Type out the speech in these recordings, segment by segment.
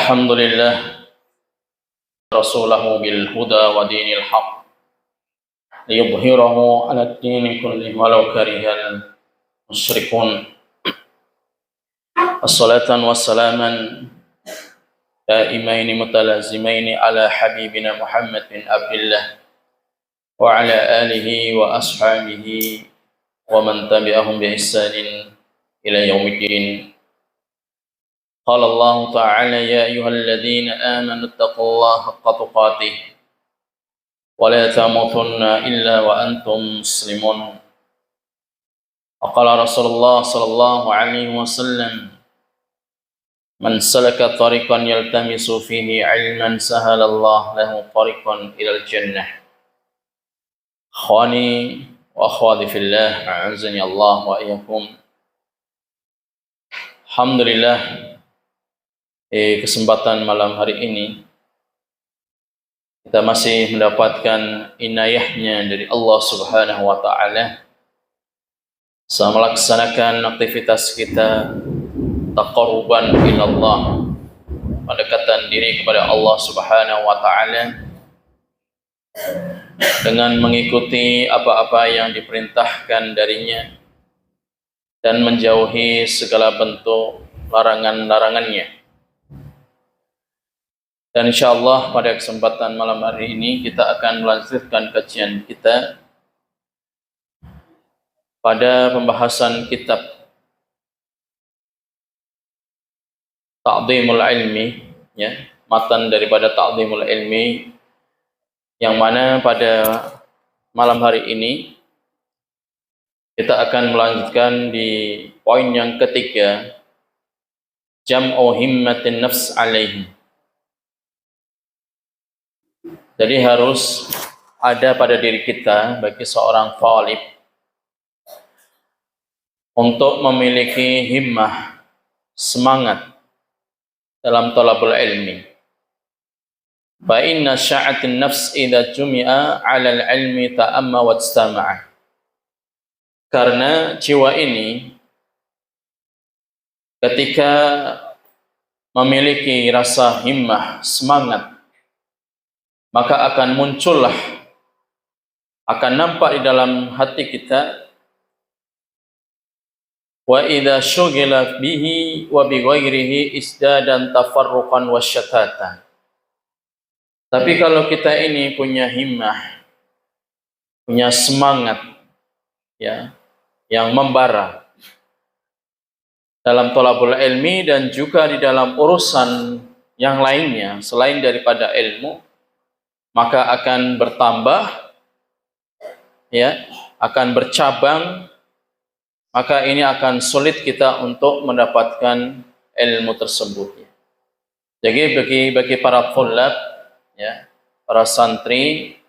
الحمد لله رسوله بالهدى ودين الحق ليظهره على الدين كله ولو كره المشركون. الصلاة والسلاما دائمين متلازمين على حبيبنا محمد بن عبد الله وعلى آله وأصحابه ومن تبعهم بإحسان إلى يوم الدين. قال الله تعالى: يا أيها الذين آمنوا اتقوا الله حق تقاته ولا تموتن إلا وأنتم مسلمون. وقال رسول الله صلى الله عليه وسلم: من سلك طريقا يلتمس فيه علما سهل الله له طريقا إلى الجنة. أخواني وأخواتي في الله، أعزني الله وإياكم. Alhamdulillah, kesempatan malam hari ini kita masih mendapatkan inayahnya dari Allah Subhanahu wa Ta'ala selama melaksanakan aktivitas kita taqarruban ilallah, pendekatan diri kepada Allah Subhanahu wa Ta'ala dengan mengikuti apa-apa yang diperintahkan darinya dan menjauhi segala bentuk larangan-larangannya. Dan insyaallah pada kesempatan malam hari ini kita akan melanjutkan kajian kita pada pembahasan kitab Ta'dhimul Ilmi, ya, matan daripada Ta'dhimul Ilmi, yang mana pada malam hari ini kita akan melanjutkan di poin yang ketiga, jam'u himmatin nafs alaihi. Jadi harus ada pada diri kita bagi seorang thalib untuk memiliki himmah, semangat dalam talabul ilmi. Fa inna sya'atin nafs idza jumi'a 'ala al-ilmi ta'amma wa istama'a. Karena jiwa ini ketika memiliki rasa himmah, semangat, maka akan muncullah, akan nampak di dalam hati kita, wa idza syughila bihi wa bi ghairihi isdadan tafarruqan wasyatatan. Tapi kalau kita ini punya himmah, punya semangat, ya, yang membara dalam thalabul ilmi dan juga di dalam urusan yang lainnya selain daripada ilmu, maka akan bertambah, ya, akan bercabang, maka ini akan sulit kita untuk mendapatkan ilmu tersebut. Jadi bagi para thulab, ya, para santri,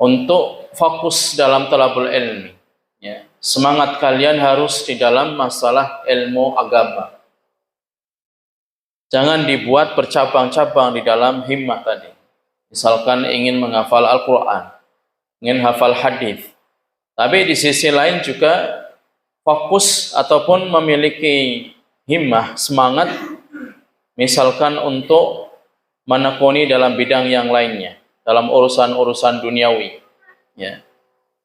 untuk fokus dalam talabul ilmi, ya, semangat kalian harus di dalam masalah ilmu agama. Jangan dibuat bercabang-cabang di dalam himmah tadi. Misalkan ingin menghafal Al-Quran, ingin hafal hadis, tapi di sisi lain juga fokus ataupun memiliki himmah, semangat, misalkan untuk menekuni dalam bidang yang lainnya, dalam urusan-urusan duniawi, ya,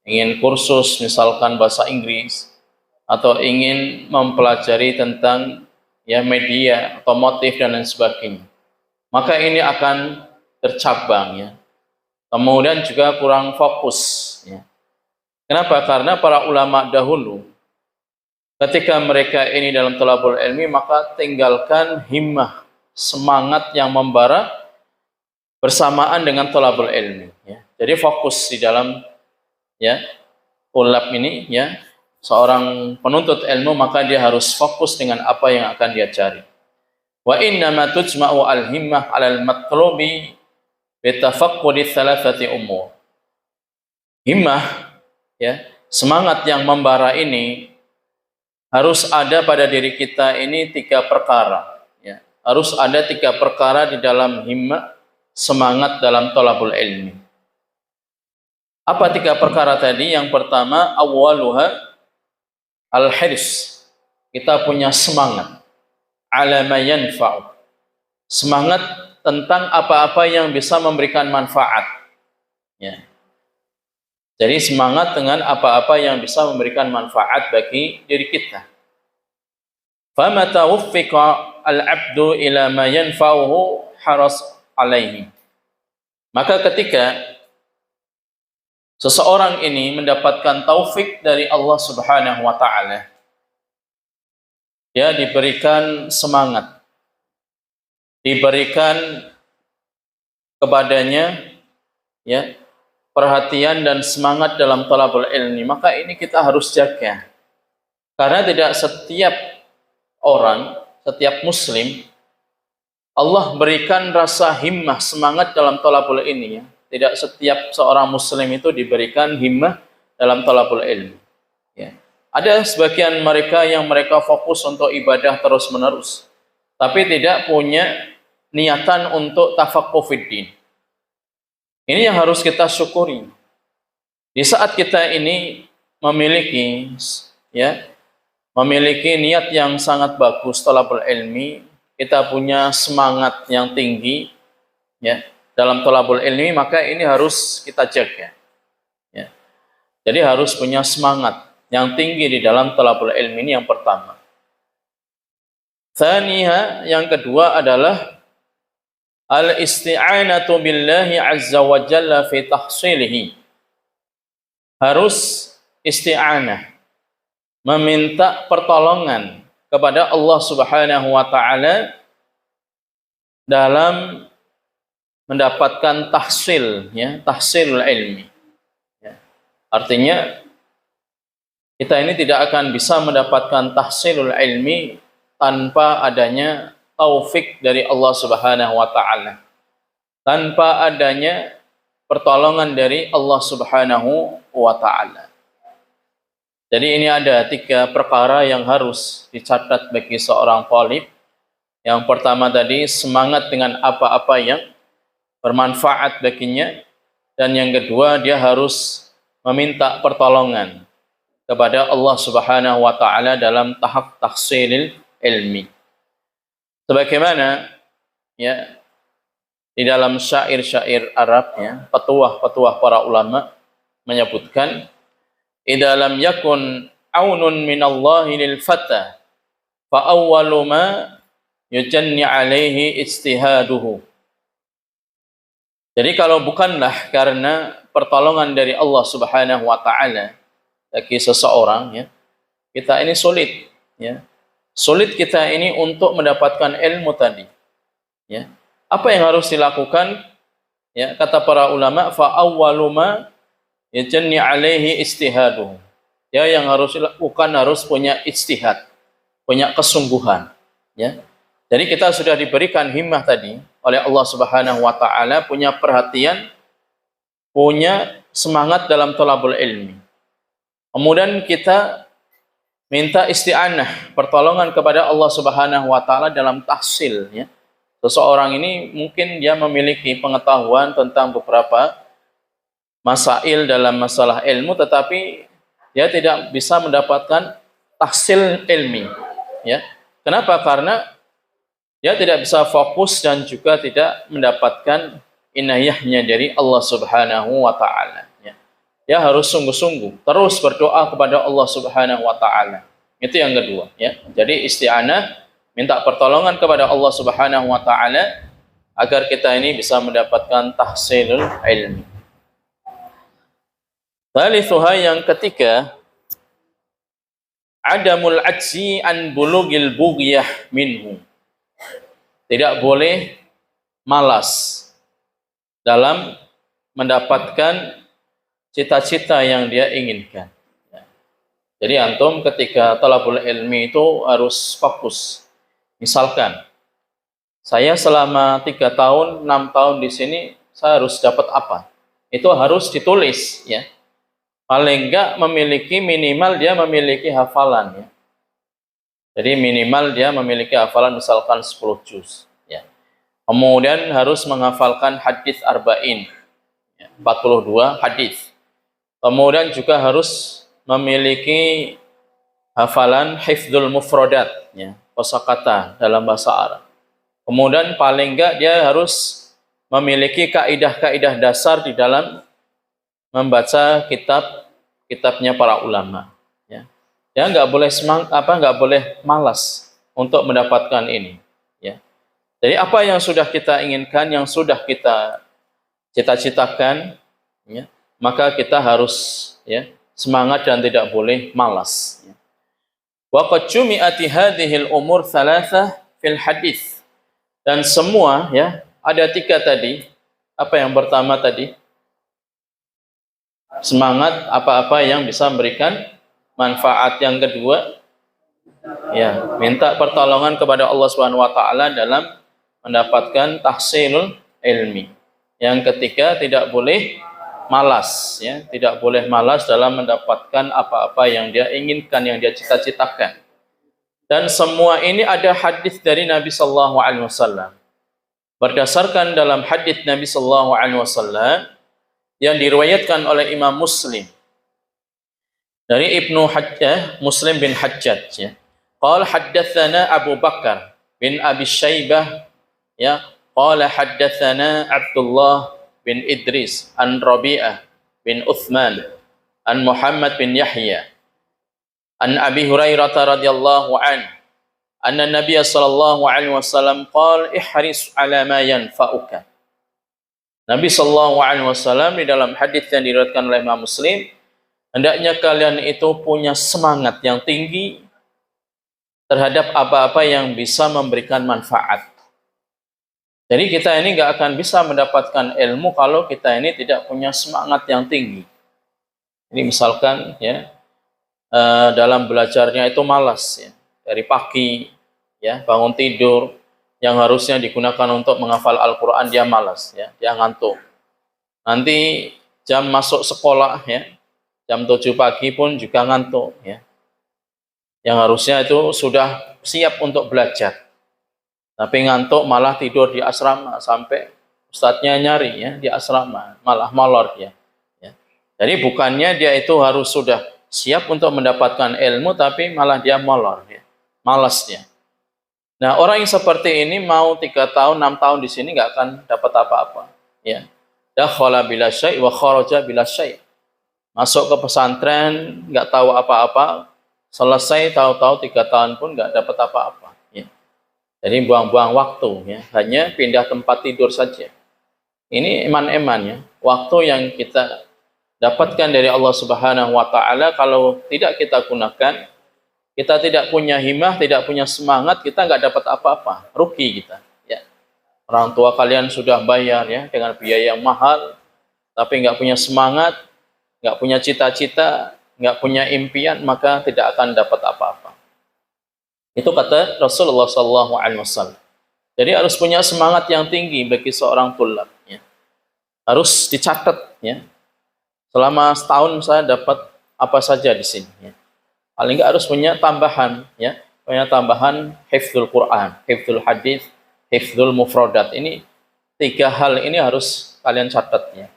ingin kursus misalkan bahasa Inggris atau ingin mempelajari tentang, ya, media, otomotif dan lain sebagainya, maka ini akan tercabang, ya. Kemudian juga kurang fokus, ya. Kenapa? Karena para ulama dahulu ketika mereka ini dalam thalabul ilmi, maka tinggalkan himmah, semangat yang membara bersamaan dengan thalabul ilmi, ya. Jadi fokus di dalam, ya, ulab ini, ya, seorang penuntut ilmu, maka dia harus fokus dengan apa yang akan dia cari. Wa inna ma tujma'u al-himmah 'alal matlubi bi tafaqqudi thalathati umur. Himmah, ya, semangat yang membara ini harus ada pada diri kita ini tiga perkara, ya. Harus ada tiga perkara di dalam himmah, semangat dalam thalabul ilmi. Apa tiga perkara tadi? Yang pertama, awwaluha al-hirs. Kita punya semangat ala ma yanfa'u, semangat tentang apa-apa yang bisa memberikan manfaat. Ya. Jadi semangat dengan apa-apa yang bisa memberikan manfaat bagi diri kita. فَمَتَى وُفِّقَ الْعَبْدُ إِلَى مَا يَنْفَعُهُ حَرَصْ عَلَيْهِ. Maka ketika seseorang ini mendapatkan taufik dari Allah Subhanahu wa taala, dia diberikan semangat, diberikan kepadanya ya perhatian dan semangat dalam talabul ilmi, maka ini kita harus jaga. Karena tidak setiap orang, setiap muslim Allah berikan rasa himmah, semangat dalam talabul ilmi ya. Tidak setiap seorang muslim itu diberikan himmah dalam talabul ilmi ya. Ada sebagian mereka yang mereka fokus untuk ibadah terus-menerus, tapi tidak punya niatan untuk tafaqquh fiddin. Ini yang harus kita syukuri. Di saat kita ini memiliki niat yang sangat bagus talabul ilmi, kita punya semangat yang tinggi ya dalam talabul ilmi, maka ini harus kita jaga. Ya. Jadi harus punya semangat yang tinggi di dalam talabul ilmi, ini yang pertama. Tsaniha, yang kedua adalah al-isti'anatu billahi azza wa jalla fi tahsilihi. Harus isti'anah, meminta pertolongan kepada Allah Subhanahu wa taala dalam mendapatkan tahsil ya, tahsilul ilmi. Ya. Artinya kita ini tidak akan bisa mendapatkan tahsilul ilmi tanpa adanya taufik dari Allah Subhanahu wa taala, tanpa adanya pertolongan dari Allah Subhanahu wa taala. Jadi ini ada 3 perkara yang harus dicatat bagi seorang thalib. Yang pertama tadi, semangat dengan apa-apa yang bermanfaat baginya, dan yang kedua dia harus meminta pertolongan kepada Allah Subhanahu wa taala dalam tahap tahsilil ilmi. Sebagaimana ya di dalam syair-syair Arab ya, petuah-petuah para ulama menyebutkan, idza lam yakun aunun minallahi lil fata fa awwalu ma yujanni alaihi ijtihaduhu. Jadi kalau bukanlah karena pertolongan dari Allah Subhanahu wa taala bagi seseorang ya, kita ini sulit ya. Sulit kita ini untuk mendapatkan ilmu tadi. Ya. Apa yang harus dilakukan? Ya, kata para ulama, fa awwalu ma yajanni alaihi ijtihaduhu. Ya, yang harus dilakukan harus punya ijtihad, punya kesungguhan, ya. Jadi kita sudah diberikan himmah tadi oleh Allah Subhanahu wa taala, punya perhatian, punya semangat dalam thalabul ilmi. Kemudian kita minta isti'anah, pertolongan kepada Allah Subhanahu wa taala dalam tahsil ya. Seseorang ini mungkin dia memiliki pengetahuan tentang beberapa masail dalam masalah ilmu, tetapi dia tidak bisa mendapatkan tahsil ilmi ya. Kenapa? Karena dia tidak bisa fokus dan juga tidak mendapatkan inayahnya dari Allah Subhanahu wa taala ya. Dia harus sungguh-sungguh terus berdoa kepada Allah Subhanahu wa taala. Itu yang kedua ya. Jadi isti'anah, minta pertolongan kepada Allah Subhanahu wa taala agar kita ini bisa mendapatkan tahsilul ilmi. Thalithuha, yang ketiga, adamul ajzi an bulugil bughyah minhu. Tidak boleh malas dalam mendapatkan cita-cita yang dia inginkan. Jadi antum ketika talabul ilmi itu harus fokus. Misalkan, saya selama 3 tahun, 6 tahun di sini, saya harus dapat apa? Itu harus ditulis, ya. Paling enggak minimal dia memiliki hafalan, ya. Jadi minimal dia memiliki hafalan misalkan 10 juz, ya. Kemudian harus menghafalkan hadis arba'in, ya, 42 hadis. Kemudian juga harus memiliki hafalan hifdzul mufradat ya, kosakata dalam bahasa Arab. Kemudian paling enggak dia harus memiliki kaidah-kaidah dasar di dalam membaca kitabnya para ulama. Ya, dia nggak boleh nggak boleh malas untuk mendapatkan ini. Ya, jadi apa yang sudah kita inginkan, yang sudah kita cita-citakan, ya, maka kita harus ya semangat dan tidak boleh malas. Ya. Wa qad jumi'ati hadhil umur thalathah fil hadis. Dan semua ya ada 3 tadi. Apa yang pertama tadi? Semangat apa-apa yang bisa memberikan manfaat. Yang kedua, ya, minta pertolongan kepada Allah Subhanahu wa taala dalam mendapatkan tahsilul ilmi. Yang ketiga, tidak boleh malas, ya, tidak boleh malas dalam mendapatkan apa-apa yang dia inginkan, yang dia cita-citakan. Dan semua ini ada hadis dari Nabi sallallahu alaihi wasallam. Berdasarkan dalam hadis Nabi sallallahu alaihi wasallam yang diriwayatkan oleh Imam Muslim dari Ibnu Hajjaj, Muslim bin Hajjaj, ya. Qala haddatsana Abu Bakar bin Abi Syaibah, ya, qala haddatsana Abdullah bin Idris an Rabi'ah bin Uthman an Muhammad bin Yahya an Abi Hurairah radhiyallahu anhu anna Nabiy sallallahu alaihi wasallam qala ihris ala ma yanfa'uka. Nabi sallallahu alaihi wasallam di dalam hadis yang diriwayatkan oleh Imam Muslim, hendaknya kalian itu punya semangat yang tinggi terhadap apa-apa yang bisa memberikan manfaat. Jadi kita ini nggak akan bisa mendapatkan ilmu kalau kita ini tidak punya semangat yang tinggi. Ini misalkan ya dalam belajarnya itu malas, ya, dari pagi ya bangun tidur yang harusnya digunakan untuk menghafal Al-Quran dia malas, ya, dia ngantuk. Nanti jam masuk sekolah ya jam 7 pagi pun juga ngantuk, ya. Yang harusnya itu sudah siap untuk belajar, tapi ngantuk malah tidur di asrama sampai ustadznya nyari ya di asrama, malah molor dia. Ya. Jadi bukannya dia itu harus sudah siap untuk mendapatkan ilmu, tapi malah dia molor, ya, malas dia. Nah, orang yang seperti ini mau 3 tahun, 6 tahun di sini nggak akan dapat apa-apa. Ya, dakhala bila syai' wa kharaja bila syai'. Masuk ke pesantren nggak tahu apa-apa, selesai tahu-tahu 3 tahun pun nggak dapat apa-apa. Ya. Jadi buang-buang waktu, ya, hanya pindah tempat tidur saja. Ini eman-eman, ya, waktu yang kita dapatkan dari Allah Subhanahu wa taala kalau tidak kita gunakan, kita tidak punya himmah, tidak punya semangat, kita nggak dapat apa-apa, rugi kita. Ya. Orang tua kalian sudah bayar ya dengan biaya yang mahal, tapi nggak punya semangat, nggak punya cita-cita, nggak punya impian, maka tidak akan dapat apa-apa. Itu kata Rasulullah SAW. Jadi harus punya semangat yang tinggi bagi seorang tulab. Ya. Harus dicatat, ya. Selama setahun saya dapat apa saja di sini. Ya. Paling nggak harus punya tambahan, ya, punya tambahan hifdzul Quran, hifdzul hadis, hifdzul mufradat. Ini 3 hal ini harus kalian catat, ya.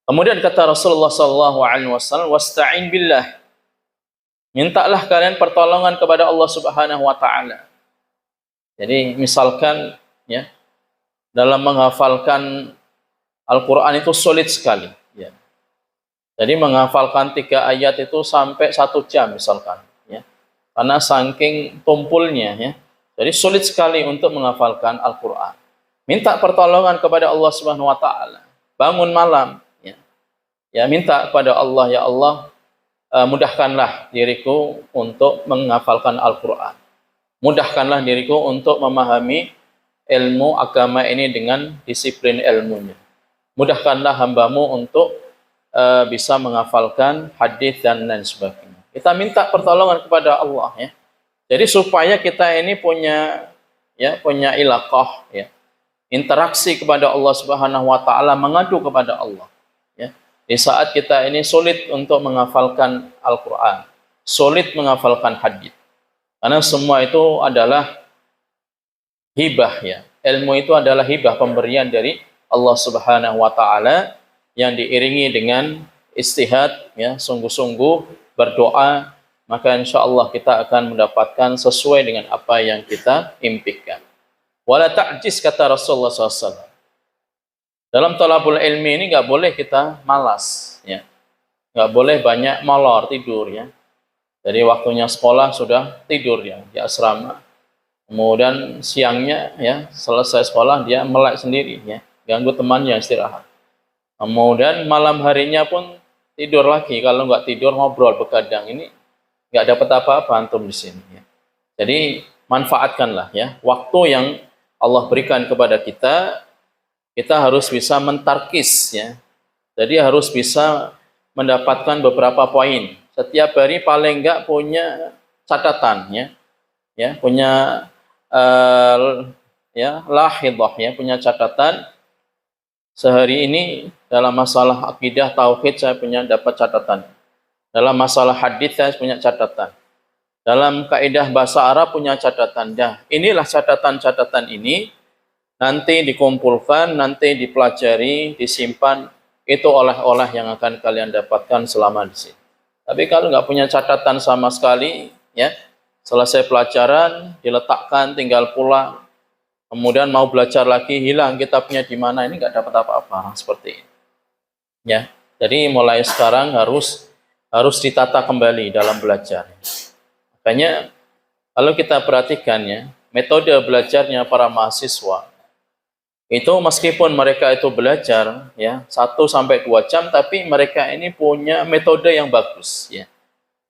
Kemudian kata Rasulullah SAW, wasta'in billah, mintalah kalian pertolongan kepada Allah Subhanahu wa taala. Jadi misalkan ya dalam menghafalkan Al-Qur'an itu sulit sekali, ya. Jadi menghafalkan 3 ayat itu sampai 1 jam misalkan, ya. Karena saking tumpulnya, ya. Jadi sulit sekali untuk menghafalkan Al-Qur'an. Minta pertolongan kepada Allah Subhanahu wa taala. Bangun malam, ya. Ya, minta kepada Allah, ya Allah, mudahkanlah diriku untuk menghafalkan Al-Qur'an. Mudahkanlah diriku untuk memahami ilmu agama ini dengan disiplin ilmunya. Mudahkanlah hambamu untuk bisa menghafalkan hadis dan lain sebagainya. Kita minta pertolongan kepada Allah, ya. Jadi supaya kita ini punya ilaqah, ya, interaksi kepada Allah Subhanahu wa taala, mengadu kepada Allah, ya. Di saat kita ini sulit untuk menghafalkan Al-Qur'an, sulit menghafalkan hadis. Karena semua itu adalah hibah, ya. Ilmu itu adalah hibah, pemberian dari Allah Subhanahu wa taala yang diiringi dengan istihad, ya, sungguh-sungguh berdoa, maka insya Allah kita akan mendapatkan sesuai dengan apa yang kita impikan. Wala ta'jiz, kata Rasulullah SAW. Dalam thalabul ilmi ini nggak boleh kita malas, ya. Nggak boleh banyak molor tidur, ya. Jadi waktunya sekolah sudah tidur, ya, di asrama. Kemudian siangnya, ya, selesai sekolah dia melek sendiri, ya, ganggu temannya istirahat. Kemudian malam harinya pun tidur lagi. Kalau nggak tidur ngobrol begadang, ini nggak dapat apa-apa antum di sini, ya. Jadi manfaatkanlah, ya, waktu yang Allah berikan kepada kita. Kita harus bisa mentarkis, ya. Jadi harus bisa mendapatkan beberapa poin. Setiap hari paling enggak punya catatan, ya. Ya, punya ya, lahidhah, ya, punya catatan. Sehari ini dalam masalah akidah tauhid saya punya dapat catatan. Dalam masalah hadis saya punya catatan. Dalam kaidah bahasa Arab punya catatan. Nah, inilah catatan-catatan ini nanti dikumpulkan, nanti dipelajari, disimpan, itu oleh-oleh yang akan kalian dapatkan selama di sini. Tapi kalau nggak punya catatan sama sekali, ya, selesai pelajaran, diletakkan, tinggal pulang, kemudian mau belajar lagi, hilang kitabnya di mana, ini nggak dapat apa-apa, seperti ini. Ya, jadi mulai sekarang harus ditata kembali dalam belajar. Makanya kalau kita perhatikan, ya, metode belajarnya para mahasiswa, itu meskipun mereka itu belajar, ya, 1 sampai 2 jam, tapi mereka ini punya metode yang bagus, ya.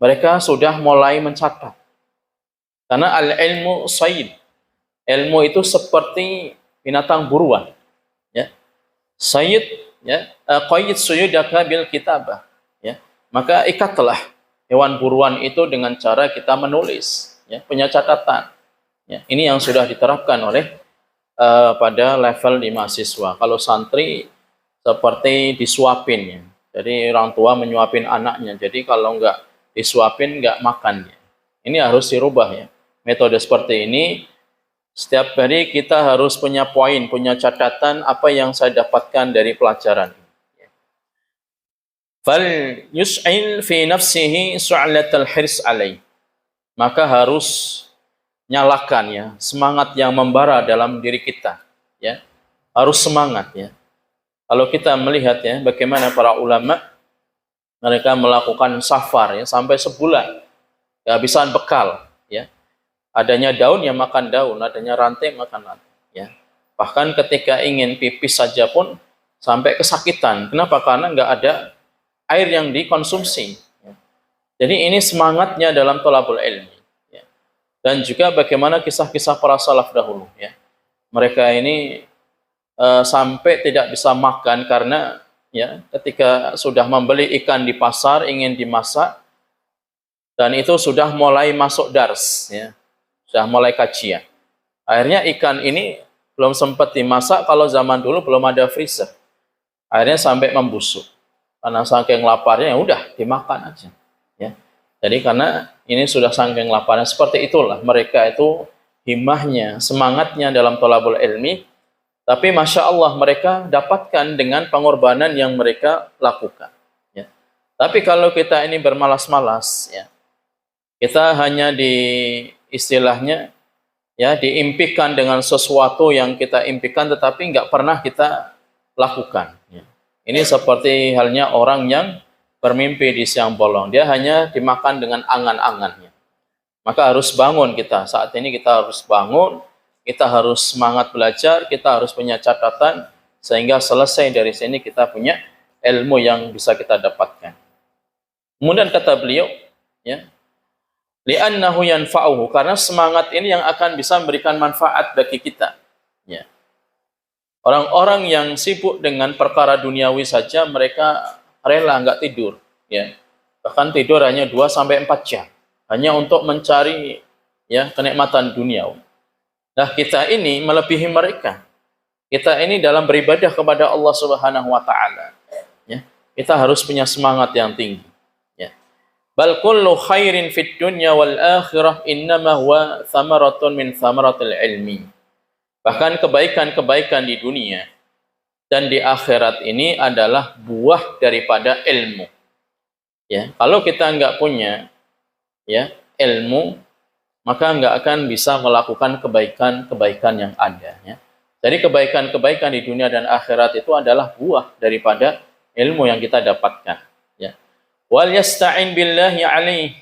Mereka sudah mulai mencatat. Karena al-ilmu sayyid. Ilmu itu seperti binatang buruan, ya. Sayyid, ya, qayyid suyudaka bil kitabah, ya. Maka ikatlah hewan buruan itu dengan cara kita menulis, ya, punya catatan. Ya, ini yang sudah diterapkan oleh pada level di mahasiswa. Kalau santri seperti disuapin, ya. Jadi orang tua menyuapin anaknya. Jadi kalau nggak disuapin nggak makan, ya. Ini harus dirubah, ya. Metode seperti ini setiap hari kita harus punya poin, punya catatan apa yang saya dapatkan dari pelajaran. Fal yus'il fi nafsihi su'latal hirs alaih. Maka harus nyalakan, ya, semangat yang membara dalam diri kita, ya. Harus semangat, ya. Kalau kita melihat, ya, bagaimana para ulama mereka melakukan safar, ya, sampai sebulan kehabisan bekal, ya. Adanya daun ya makan daun, adanya rantai makan rantai, ya. Bahkan ketika ingin pipis saja pun sampai kesakitan. Kenapa? Karena nggak ada air yang dikonsumsi, ya. Jadi ini semangatnya dalam thalabul ilmi. Dan juga bagaimana kisah-kisah para salaf dahulu, ya. Mereka ini sampai tidak bisa makan karena, ya, ketika sudah membeli ikan di pasar ingin dimasak dan itu sudah mulai masuk dars, ya. Sudah mulai kajian. Akhirnya ikan ini belum sempat dimasak, kalau zaman dulu belum ada freezer. Akhirnya sampai membusuk. Karena saking laparnya, ya udah dimakan aja, ya. Jadi karena ini sudah saking laparnya, seperti itulah mereka itu himmahnya, semangatnya dalam thalabul ilmi. Tapi Masya Allah mereka dapatkan dengan pengorbanan yang mereka lakukan, ya. Tapi kalau kita ini bermalas-malas, ya, kita hanya istilahnya, ya, diimpikan dengan sesuatu yang kita impikan tetapi nggak pernah kita lakukan, ya. Ini seperti halnya orang yang bermimpi di siang bolong, dia hanya dimakan dengan angan-angannya. Maka harus bangun kita, saat ini kita harus bangun, kita harus semangat belajar, kita harus punya catatan, sehingga selesai dari sini kita punya ilmu yang bisa kita dapatkan. Kemudian kata beliau, ya, li'annahu yanfa'uhu, karena semangat ini yang akan bisa memberikan manfaat bagi kita, ya. Orang-orang yang sibuk dengan perkara duniawi saja, mereka rela nggak tidur, ya. Bahkan tidur hanya 2 sampai 4 jam, hanya untuk mencari, ya, kenikmatan dunia. Nah, kita ini melebihi mereka. Kita ini dalam beribadah kepada Allah Subhanahu wa taala, ya. Kita harus punya semangat yang tinggi, ya. Bal kullu khairin fid dunya wal akhirah innama huwa thamaratun min thamaratil ilmi. Bahkan kebaikan-kebaikan di dunia dan di akhirat ini adalah buah daripada ilmu, ya. Kalau kita nggak punya, ya, ilmu, maka nggak akan bisa melakukan kebaikan-kebaikan yang ada. Ya. Jadi kebaikan-kebaikan di dunia dan akhirat itu adalah buah daripada ilmu yang kita dapatkan. Ya. Wal yasta'in billahi alaih.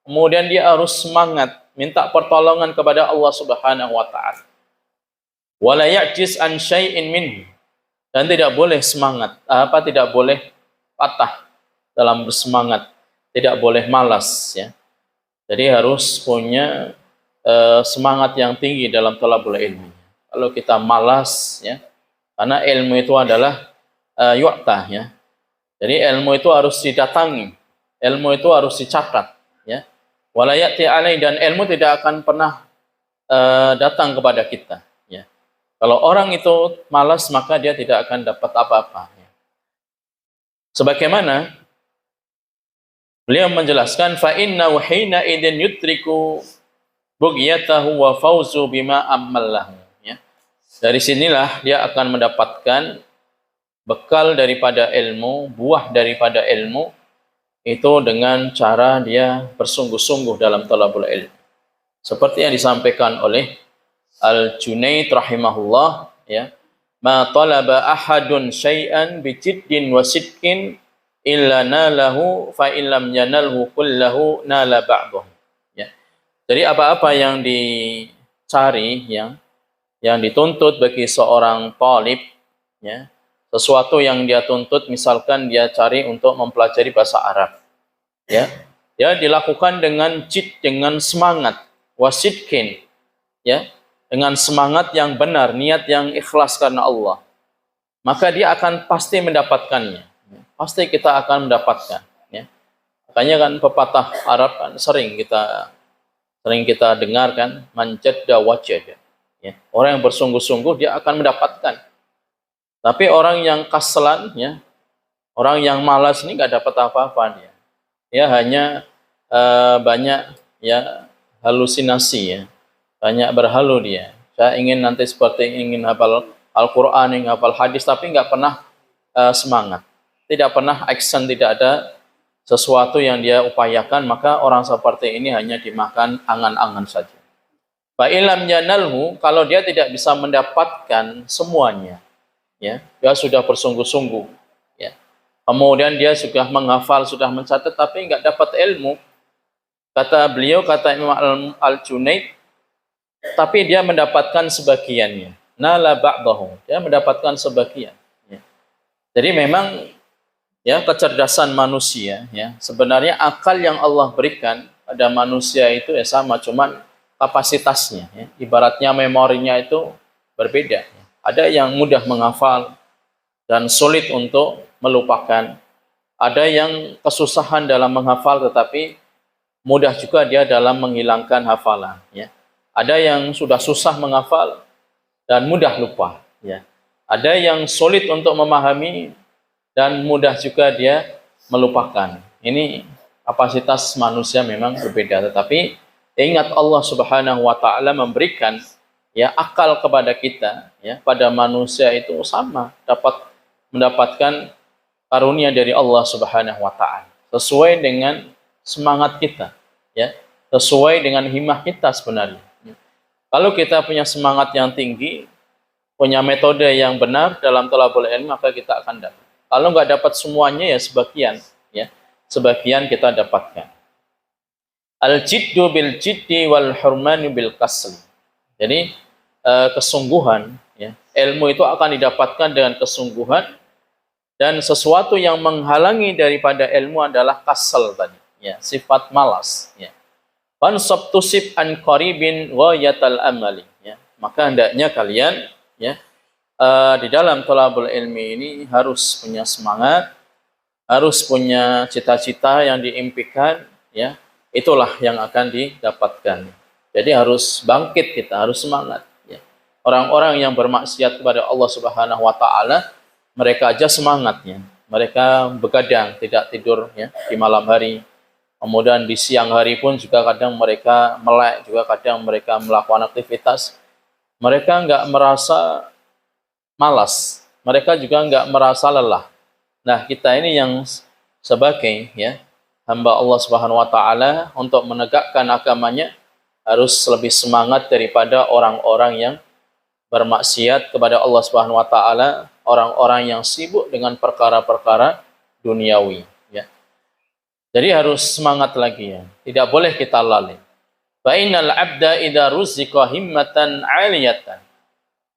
Kemudian dia harus semangat minta pertolongan kepada Allah Subhanahu wa taala. Wala ya'jiz an syai'in minhu. Dan tidak boleh tidak boleh patah dalam bersemangat, tidak boleh malas ya. Jadi harus punya semangat yang tinggi dalam thalabul ilmi. Kalau kita malas ya, karena ilmu itu adalah yu'ta ya. Jadi ilmu itu harus didatangi, ilmu itu harus dicatat ya. Wala ya'ti alai, dan ilmu tidak akan pernah datang kepada kita ya. Kalau orang itu malas, maka dia tidak akan dapat apa-apa ya. Sebagaimana beliau menjelaskan, fa inna hina idzin yutriku bughiyatahu wa fauzu bima amallahu ya. Dari sinilah dia akan mendapatkan bekal daripada ilmu, buah daripada ilmu itu dengan cara dia bersungguh-sungguh dalam thalabul ilmi. Seperti yang disampaikan oleh Al-Junaid rahimahullah ya, ma talaba ahadun syai'an bi jiddin wa sidqin illa nalahu fa illam yanalhu kullahu nala ba'dahu ya. Jadi apa-apa yang dicari yang dituntut bagi seorang talib ya, sesuatu yang dia tuntut, misalkan dia cari untuk mempelajari bahasa Arab ya, dia dilakukan dengan jid, dengan semangat, wasidkin ya, dengan semangat yang benar, niat yang ikhlas karena Allah, maka dia akan pasti mendapatkannya. Pasti kita akan mendapatkan. Ya. Makanya kan pepatah Arab kan sering kita dengarkan, manjadda wajada. Ya. Orang yang bersungguh-sungguh dia akan mendapatkan. Tapi orang yang kaslan, ya, orang yang malas ini nggak dapat apa-apa dia. Ya hanya banyak ya halusinasi ya. Banyak berhalu dia. Saya ingin nanti ingin hafal Al-Quran, ingin hafal hadis, tapi nggak pernah semangat. Tidak pernah action, tidak ada sesuatu yang dia upayakan, maka orang seperti ini hanya dimakan angan-angan saja. Fa'ilam yanalhu, kalau dia tidak bisa mendapatkan semuanya, ya, dia sudah bersungguh-sungguh, ya. Kemudian dia sudah menghafal, sudah mencatat, tapi nggak dapat ilmu. Kata beliau, kata Imam Al-Junaid, tapi dia mendapatkan sebagiannya. Nala ba'dahu, dia mendapatkan sebagian. Ya. Jadi memang ya kecerdasan manusia, ya sebenarnya akal yang Allah berikan pada manusia itu ya sama, cuman kapasitasnya, ya. Ibaratnya memorinya itu berbeda. Ya. Ada yang mudah menghafal dan sulit untuk melupakan. Ada yang kesusahan dalam menghafal tetapi mudah juga dia dalam menghilangkan hafalan. Ya. Ada yang sudah susah menghafal dan mudah lupa. Ya. Ada yang sulit untuk memahami dan mudah juga dia melupakan. Ini kapasitas manusia memang berbeda. Tetapi ingat Allah Subhanahu wa taala memberikan ya akal kepada kita, ya pada manusia itu sama, dapat mendapatkan karunia dari Allah Subhanahu wa taala sesuai dengan semangat kita, ya, sesuai dengan himmah kita sebenarnya. Kalau kita punya semangat yang tinggi, punya metode yang benar dalam thalabul ilmi, maka kita akan dapat. Kalau nggak dapat semuanya ya sebagian, ya sebagian kita dapatkan. Al-jiddu bil jiddi wal hurmanu bil kasl. Jadi kesungguhan, ya, ilmu itu akan didapatkan dengan kesungguhan, dan sesuatu yang menghalangi daripada ilmu adalah kasal tadi, ya, sifat malas, ya. Fansab tusib an qaribin ghayatal amali, ya. Maka hendaknya kalian, ya, di dalam thalabul ilmi ini harus punya semangat, harus punya cita-cita yang diimpikan, ya. Itulah yang akan didapatkan. Jadi harus bangkit, kita harus semangat, ya. Orang-orang yang bermaksiat kepada Allah Subhanahu wa taala, mereka aja semangatnya. Mereka begadang, tidak tidur, ya, di malam hari. Kemudian di siang hari pun juga kadang mereka melek, juga kadang mereka melakukan aktivitas. Mereka nggak merasa malas, mereka juga nggak merasa lelah. Nah, kita ini yang sebagai, ya, hamba Allah Subhanahu wa taala untuk menegakkan agamanya, harus lebih semangat daripada orang-orang yang bermaksiat kepada Allah Subhanahu wa taala, orang-orang yang sibuk dengan perkara-perkara duniawi, ya. Jadi harus semangat lagi, ya. Tidak boleh kita lalai. Fa innal 'abda idza ruziqa himmatan 'aliyatan.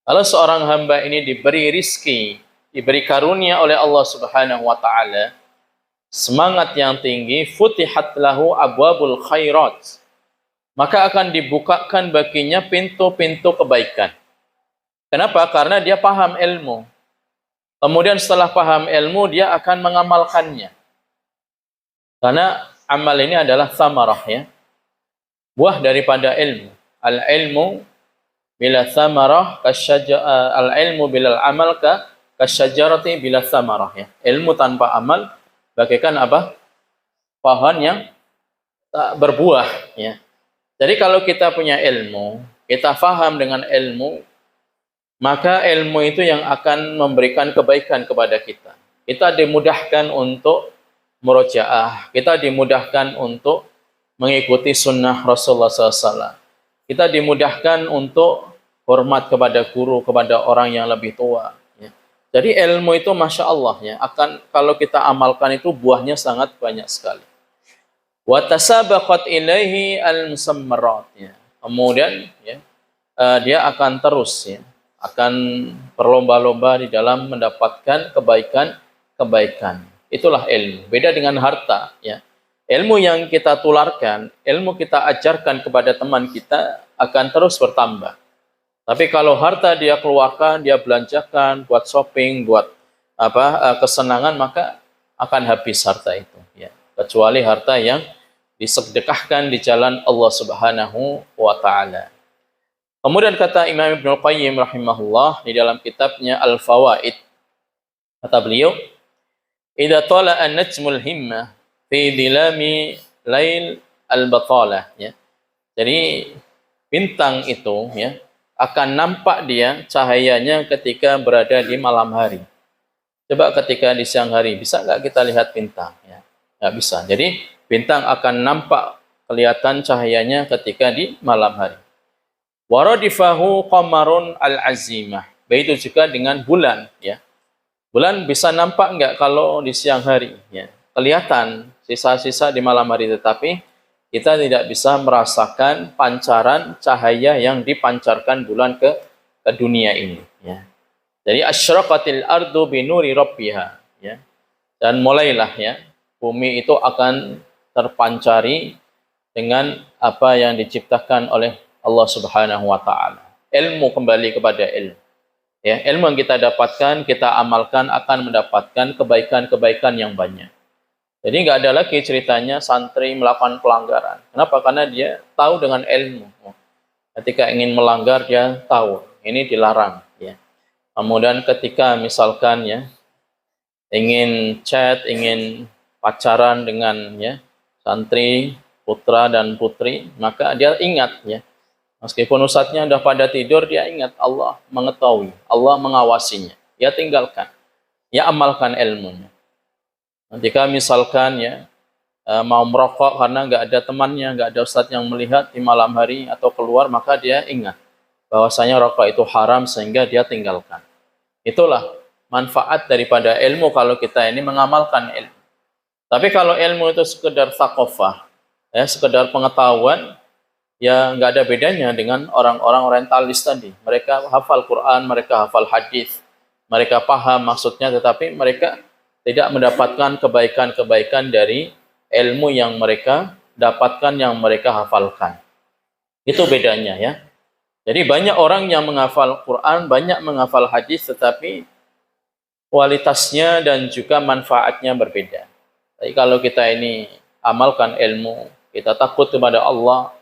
Kalau seorang hamba ini diberi rizki, diberi karunia oleh Allah Subhanahu wa taala, semangat yang tinggi, futihat lahu abwabul khairat. Maka akan dibukakan baginya pintu-pintu kebaikan. Kenapa? Karena dia paham ilmu. Kemudian setelah paham ilmu, dia akan mengamalkannya. Karena amal ini adalah thamarah, ya. Buah daripada ilmu. Al-ilmu bila thamarah, al-ilmu bila amal kasyajarati bila thamarah, ya. Ilmu tanpa amal bagaikan apa? Pohon yang tak berbuah, ya. Jadi kalau kita punya ilmu, kita faham dengan ilmu, maka ilmu itu yang akan memberikan kebaikan kepada kita. Kita dimudahkan untuk murojaah, kita dimudahkan untuk mengikuti sunnah Rasulullah SAW. Kita dimudahkan untuk hormat kepada guru, kepada orang yang lebih tua. Ya. Jadi ilmu itu Masya Allah, ya, akan kalau kita amalkan itu buahnya sangat banyak sekali. Wa tasabaqat ilaihi al-musammarat. Ya. Kemudian, ya, dia akan terus, ya, akan berlomba-lomba di dalam mendapatkan kebaikan. Itulah ilmu. Beda dengan harta, ya. Ilmu yang kita tularkan, ilmu kita ajarkan kepada teman kita akan terus bertambah. Tapi kalau harta dia keluarkan, dia belanjakan, buat shopping, buat kesenangan, maka akan habis harta itu, ya. Kecuali harta yang disedekahkan di jalan Allah Subhanahu wa taala. Kemudian kata Imam Ibnul Qayyim rahimahullah di dalam kitabnya Al-Fawaid, kata beliau, "Idza tala'a an-najmul himmah fi dhilami lail al-batalah." Ya. Jadi bintang itu, ya, akan nampak dia cahayanya ketika berada di malam hari. Coba ketika di siang hari, bisa nggak kita lihat bintang? Ya, nggak bisa. Jadi bintang akan nampak kelihatan cahayanya ketika di malam hari. Waradifahu qamarun al-azimah. Begitu juga dengan bulan, ya. Bulan bisa nampak enggak kalau di siang hari, ya. Kelihatan sisa-sisa di malam hari, tetapi kita tidak bisa merasakan pancaran cahaya yang dipancarkan bulan ke dunia ini, ya. Jadi asyraqatil ardu binuri rabbiha, ya. Dan mulailah, ya, bumi itu akan terpancari dengan apa yang diciptakan oleh Allah Subhanahu wa taala. Ilmu kembali kepada ilmu. Ya, ilmu yang kita dapatkan, kita amalkan akan mendapatkan kebaikan-kebaikan yang banyak. Jadi nggak ada lagi ceritanya santri melakukan pelanggaran. Kenapa? Karena dia tahu dengan ilmu. Ketika ingin melanggar dia tahu ini dilarang, ya. Kemudian ketika misalkan, ya, ingin chat, ingin pacaran dengan, ya, santri, putra dan putri, maka dia ingat, ya. Meskipun ustadznya sudah pada tidur, dia ingat Allah mengetahui, Allah mengawasinya. Dia tinggalkan, dia amalkan ilmunya. Ketika misalkan, ya, mau merokok karena nggak ada temannya, nggak ada ustadz yang melihat di malam hari atau keluar, maka dia ingat bahwasanya rokok itu haram sehingga dia tinggalkan. Itulah manfaat daripada ilmu kalau kita ini mengamalkan ilmu. Tapi kalau ilmu itu sekedar thaqafah, ya, sekedar pengetahuan, ya nggak ada bedanya dengan orang-orang orientalis tadi. Mereka hafal Quran, mereka hafal hadis, mereka paham maksudnya, tetapi mereka tidak mendapatkan kebaikan-kebaikan dari ilmu yang mereka dapatkan, yang mereka hafalkan. Itu bedanya, ya. Jadi banyak orang yang menghafal Quran, banyak menghafal hadis, tetapi kualitasnya dan juga manfaatnya berbeda. Jadi kalau kita ini amalkan ilmu, kita takut kepada Allah,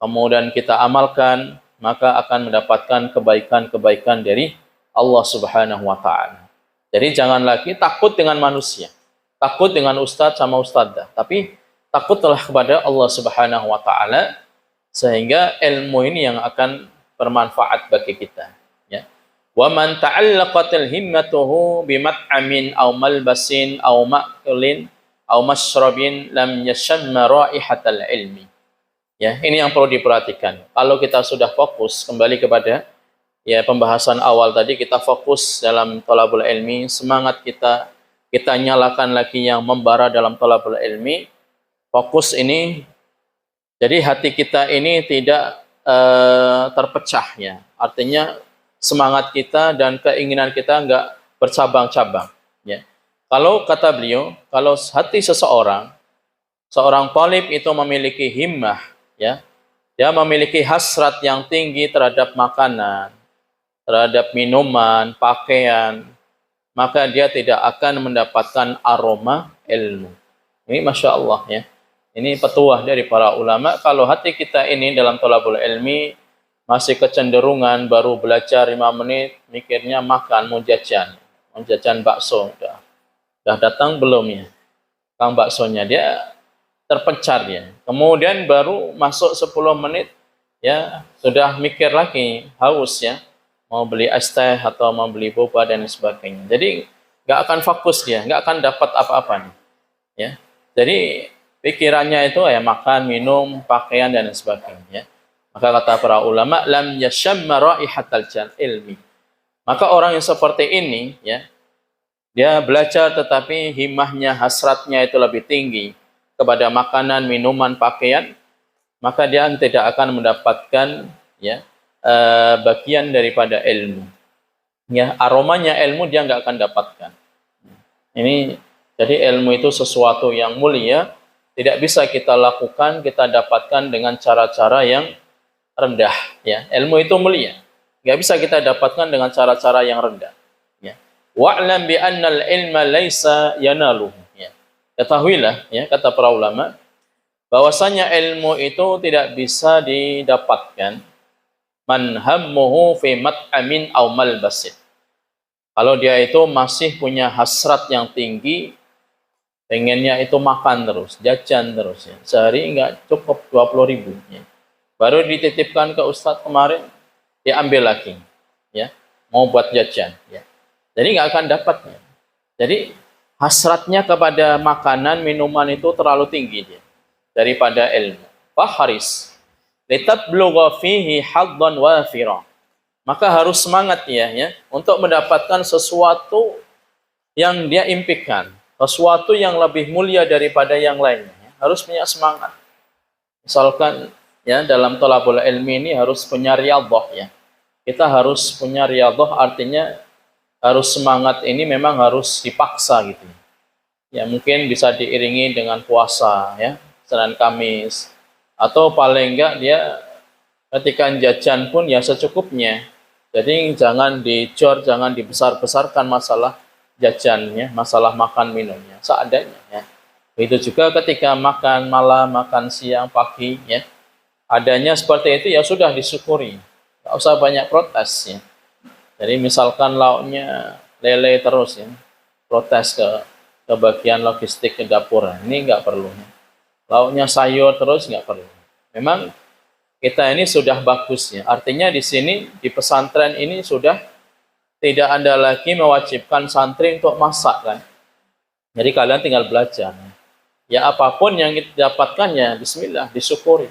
kemudian kita amalkan, maka akan mendapatkan kebaikan-kebaikan dari Allah Subhanahu wa taala. Jadi jangan lagi takut dengan manusia, takut dengan ustadz sama ustadzah, tapi takutlah kepada Allah Subhanahu wa taala, sehingga ilmu ini yang akan bermanfaat bagi kita, ya. Wa man ta'allaqatil himmatuhu bimat'amin aw malbasin aw ma'kulin aw mashrabin lam yashamma raihatal ilmi. Ya, ini yang perlu diperhatikan. Kalau kita sudah fokus kembali kepada ya pembahasan awal tadi, kita fokus dalam thalabul ilmi, semangat kita nyalakan lagi yang membara dalam thalabul ilmi, fokus ini, jadi hati kita ini tidak terpecah ya. Artinya semangat kita dan keinginan kita enggak bercabang-cabang ya. Kalau kata beliau, kalau hati seorang talib itu memiliki himmah ya, dia memiliki hasrat yang tinggi terhadap makanan, terhadap minuman, pakaian, maka dia tidak akan mendapatkan aroma ilmu. Ini Masya Allah ya. Ini petuah dari para ulama. Kalau hati kita ini dalam thalabul ilmi masih kecenderungan baru belajar 5 menit, mikirnya makan, mau jajan bakso, udah datang belum ya, kang baksonya, dia terpencar ya. Kemudian baru masuk 10 menit ya sudah mikir lagi, haus ya, mau beli es teh atau mau beli boba dan sebagainya. Jadi nggak akan fokus dia, nggak akan dapat apa-apa nih ya. Jadi pikirannya itu ya makan, minum, pakaian dan sebagainya. Maka kata para ulama, lam yashamma raihatal ilmi. Maka orang yang seperti ini ya, dia belajar tetapi himmahnya, hasratnya itu lebih tinggi kepada makanan, minuman, pakaian, maka dia tidak akan mendapatkan ya bagian daripada ilmu. Ya, aromanya ilmu dia nggak akan dapatkan. Ini jadi ilmu itu sesuatu yang mulia, tidak bisa kita lakukan, kita dapatkan dengan cara-cara yang rendah. Ya, ilmu itu mulia, nggak bisa kita dapatkan dengan cara-cara yang rendah. Ya, wa'lam bi annal ilma laisa yanaluhu. Ya, ketahuilah, ya kata para ulama, bahwasanya ilmu itu tidak bisa didapatkan man hammuhu fi mat'amin aw malbasin. Kalau dia itu masih punya hasrat yang tinggi, pengennya itu makan terus, jajan terus ya. Sehari enggak cukup 20.000 ya. Baru dititipkan ke ustadz kemarin, dia ambil lagi ya, mau buat jajan ya. Jadi enggak akan dapat ya. Jadi hasratnya kepada makanan, minuman itu terlalu tinggi dia daripada ilmu. Faharis litablugha fihi haddan wafira. Maka harus semangat ya untuk mendapatkan sesuatu yang dia impikan, sesuatu yang lebih mulia daripada yang lainnya. Harus punya semangat. Misalkan ya dalam thalabul ilmi ini harus punya riyadhah ya. Kita harus punya riyadhah, artinya harus semangat ini memang harus dipaksa gitu. Ya mungkin bisa diiringi dengan puasa ya, Senin Kamis, atau paling enggak dia ketika jajan pun ya secukupnya. Jadi jangan dicor, jangan dibesar-besarkan masalah jajannya, masalah makan minumnya, seadanya ya. Begitu juga ketika makan malam, makan siang, pagi ya. Adanya seperti itu ya sudah disyukuri. Enggak usah banyak protes ya. Jadi misalkan lauknya lele terus ya, protes ke bagian logistik ke dapur. Ini enggak perlu. Lauknya sayur terus enggak perlu. Memang kita ini sudah bagus ya. Artinya di sini di pesantren ini sudah tidak ada lagi mewajibkan santri untuk masak kan. Jadi kalian tinggal belajar. Ya apapun yang kita dapatkannya, bismillah, disyukuri.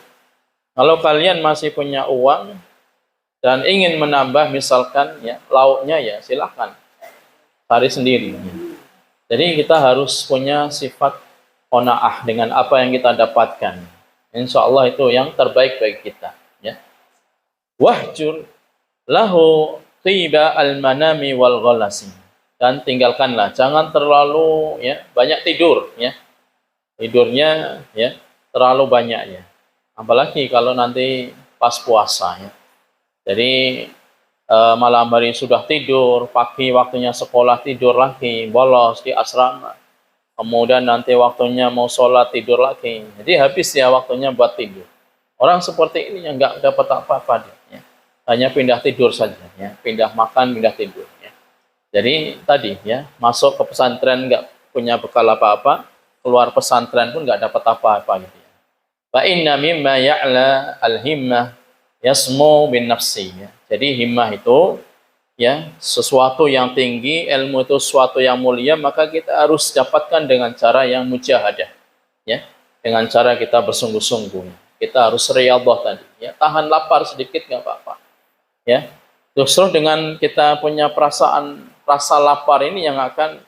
Kalau kalian masih punya uang dan ingin menambah misalkan ya lauknya ya silakan cari sendiri. Jadi kita harus punya sifat qanaah dengan apa yang kita dapatkan. Insya Allah itu yang terbaik bagi kita. Ya. Wahjur lahu tiba al-manami wal ghalasi. Dan tinggalkanlah, jangan terlalu ya banyak tidur ya. Tidurnya ya terlalu banyak ya. Apalagi kalau nanti pas puasa ya. Jadi malam hari sudah tidur, pagi waktunya sekolah tidur lagi, bolos di asrama. Kemudian nanti waktunya mau sholat tidur lagi. Jadi habis ya waktunya buat tidur. Orang seperti ini yang nggak dapat apa-apa ya. Hanya pindah tidur saja ya. Pindah makan, pindah tidur ya. Jadi tadi ya masuk ke pesantren nggak punya bekal apa-apa, keluar pesantren pun nggak dapat apa-apa gitu ya. Fa inna mimma ya'la al-himmah yasmu bin nafsi ya. Jadi himmah itu ya sesuatu yang tinggi, ilmu itu sesuatu yang mulia, maka kita harus dapatkan dengan cara yang mujahadah ya, dengan cara kita bersungguh-sungguh. Kita harus riyadhah tadi, ya. Tahan lapar sedikit nggak apa-apa, ya. Justru dengan kita punya perasaan rasa lapar ini yang akan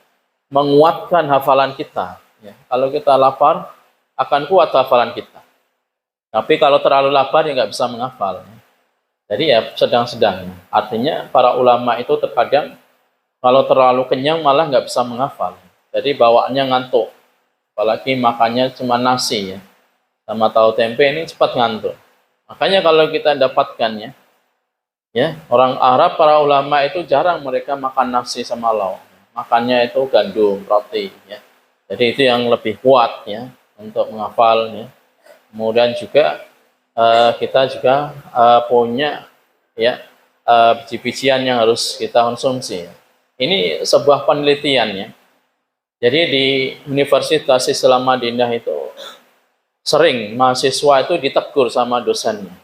menguatkan hafalan kita, ya. Kalau kita lapar akan kuat hafalan kita. Tapi kalau terlalu lapar ya nggak bisa menghafal, ya. Jadi ya sedang-sedang. Artinya para ulama itu terkadang kalau terlalu kenyang malah nggak bisa menghafal. Jadi bawaannya ngantuk. Apalagi makannya cuma nasi, ya. Sama tahu tempe ini cepat ngantuk. Makanya kalau kita dapatkan, ya orang Arab para ulama itu jarang mereka makan nasi sama lauk. Makannya itu gandum, roti, ya. Jadi itu yang lebih kuat, ya, untuk menghafal, ya. Kemudian juga kita juga punya, ya, biji-bijian yang harus kita konsumsi. Ini sebuah penelitian, ya. Jadi di Universitas Islam Madinah itu sering mahasiswa itu ditegur sama dosennya.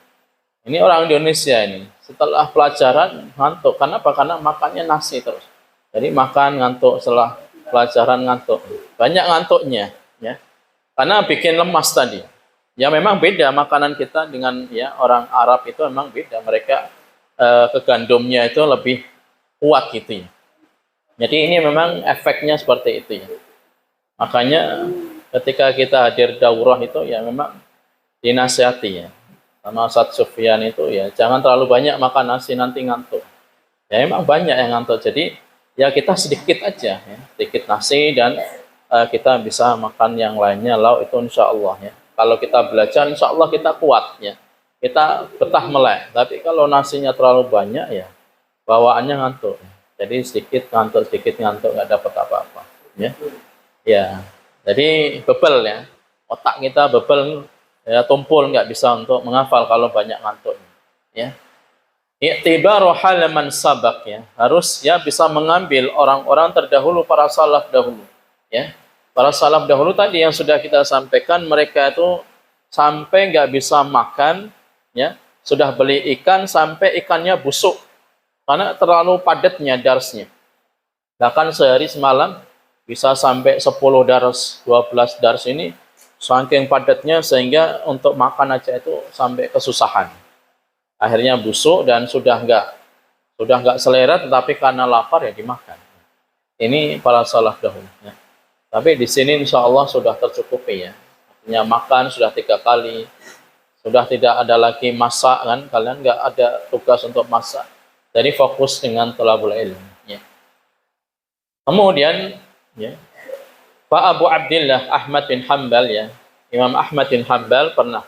Ini orang Indonesia ini, setelah pelajaran ngantuk. Kenapa? Karena makannya nasi terus. Jadi makan ngantuk, setelah pelajaran ngantuk. Banyak ngantuknya, ya. Karena bikin lemas tadi. Ya memang beda makanan kita dengan, ya, orang Arab itu memang beda. Mereka ke gandumnya itu lebih kuat gitu, ya. Jadi ini memang efeknya seperti itu, ya. Makanya ketika kita hadir daurah itu ya memang dinasihati, ya. Sama Ustaz Sufyan itu ya jangan terlalu banyak makan nasi nanti ngantuk. Ya memang banyak yang ngantuk. Jadi ya kita sedikit aja, ya. Sedikit nasi dan kita bisa makan yang lainnya lauk itu insya Allah, ya. Kalau kita belajar, insya Allah kita kuat, ya. Kita betah melek. Tapi kalau nasinya terlalu banyak, ya, bawaannya ngantuk. Jadi sedikit ngantuk, nggak dapat apa-apa. Ya, ya. Jadi bebel, ya. Otak kita bebel, ya, tumpul, nggak bisa untuk menghafal kalau banyak ngantuk. Ya. I'tibaru halaman sabak, ya. Harus, ya, bisa mengambil orang-orang terdahulu, para salaf dahulu. Ya. Para salaf dahulu tadi yang sudah kita sampaikan, mereka itu sampai nggak bisa makan, ya, sudah beli ikan sampai ikannya busuk karena terlalu padatnya darsnya. Bahkan sehari semalam bisa sampai 10 dars, 12 dars ini saking padatnya sehingga untuk makan aja itu sampai kesusahan. Akhirnya busuk dan sudah nggak selera, tetapi karena lapar ya dimakan. Ini para salaf dahulu, ya. Tapi di sini insya Allah sudah tercukupi, ya. Artinya makan sudah 3 kali, sudah tidak ada lagi masak, kan? Kalian nggak ada tugas untuk masak. Jadi fokus dengan thalabul ilm, ya. Kemudian, ya, Pak Abu Abdillah Ahmad bin Hanbal, ya, Imam Ahmad bin Hanbal pernah,